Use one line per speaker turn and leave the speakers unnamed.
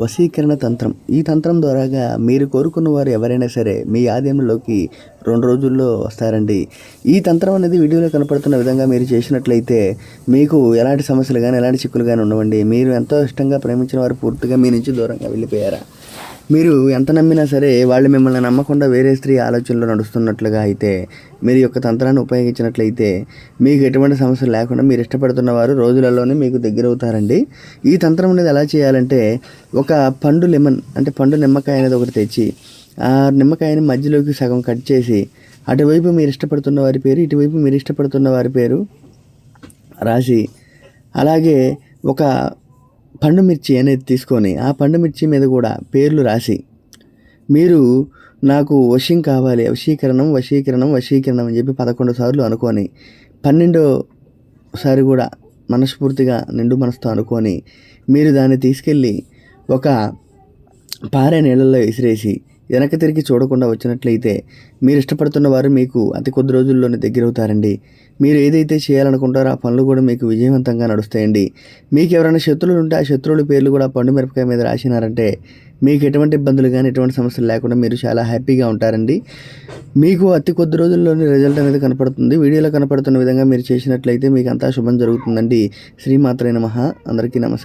వశీకరణ తంత్రం. ఈ తంత్రం ద్వారాగా మీరు కోరుకున్న వారు ఎవరైనా సరే మీ ఆధీనంలోకి 2 రోజుల్లో వస్తారండి. ఈ తంత్రం అనేది వీడియోలో కనపడుతున్న విధంగా మీరు చేసినట్లయితే మీకు ఎలాంటి సమస్యలు కానీ ఎలాంటి చిక్కులు కానీ ఉండవండి. మీరు ఎంతో ఇష్టంగా ప్రేమించిన వారు పూర్తిగా మీ నుంచి దూరంగా వెళ్ళిపోయారా? మీరు ఎంత నమ్మినా సరే వాళ్ళు మిమ్మల్ని నమ్మకుండా వేరే స్త్రీ ఆలోచనలో నడుస్తున్నట్లుగా అయితే మీరు యొక్క తంత్రాన్ని ఉపయోగించినట్లయితే మీకు ఎటువంటి సమస్యలు లేకుండా మీరు ఇష్టపడుతున్న వారు రోజులలోనే మీకు దగ్గర అవుతారండి. ఈ తంత్రం అనేది ఎలా చేయాలంటే, ఒక పండు లెమన్ అంటే పండు నిమ్మకాయ అనేది ఒకటి తెచ్చి ఆ నిమ్మకాయని మధ్యలోకి సగం కట్ చేసి అటువైపు మీరు ఇష్టపడుతున్న వారి పేరు, ఇటువైపు మీరు ఇష్టపడుతున్న వారి పేరు రాసి, అలాగే ఒక పండు మిర్చి అనేది తీసుకొని ఆ పండు మిర్చి మీద కూడా పేర్లు రాసి, మీరు నాకు వశం కావాలి, వశీకరణం వశీకరణం వశీకరణం అని చెప్పి 11 సార్లు అనుకొని 12సారి కూడా మనస్ఫూర్తిగా నిండు మనసుతో అనుకొని మీరు దాన్ని తీసుకెళ్ళి ఒక పారే నీళ్ళల్లో విసిరేసి వెనక్కి తిరిగి చూడకుండా వచ్చినట్లయితే మీరు ఇష్టపడుతున్న వారు మీకు అతి కొద్ది రోజుల్లోనే దగ్గరవుతారండి. మీరు ఏదైతే చేయాలనుకుంటారో ఆ పనులు కూడా మీకు విజయవంతంగా నడుస్తాయండి. మీకు ఎవరైనా శత్రువులు ఉంటే ఆ శత్రువుల పేర్లు కూడా పండు మిరపకాయ మీద రాసినారంటే మీకు ఎటువంటి ఇబ్బందులు కానీ ఎటువంటి సమస్యలు లేకుండా మీరు చాలా హ్యాపీగా ఉంటారండి. మీకు అతి కొద్ది రోజుల్లోనే రిజల్ట్ అనేది కనపడుతుంది. వీడియోలో కనపడుతున్న విధంగా మీరు చేసినట్లయితే మీకు అంతా శుభం జరుగుతుందండి. శ్రీమాత్రే నమః. అందరికీ నమస్కారం.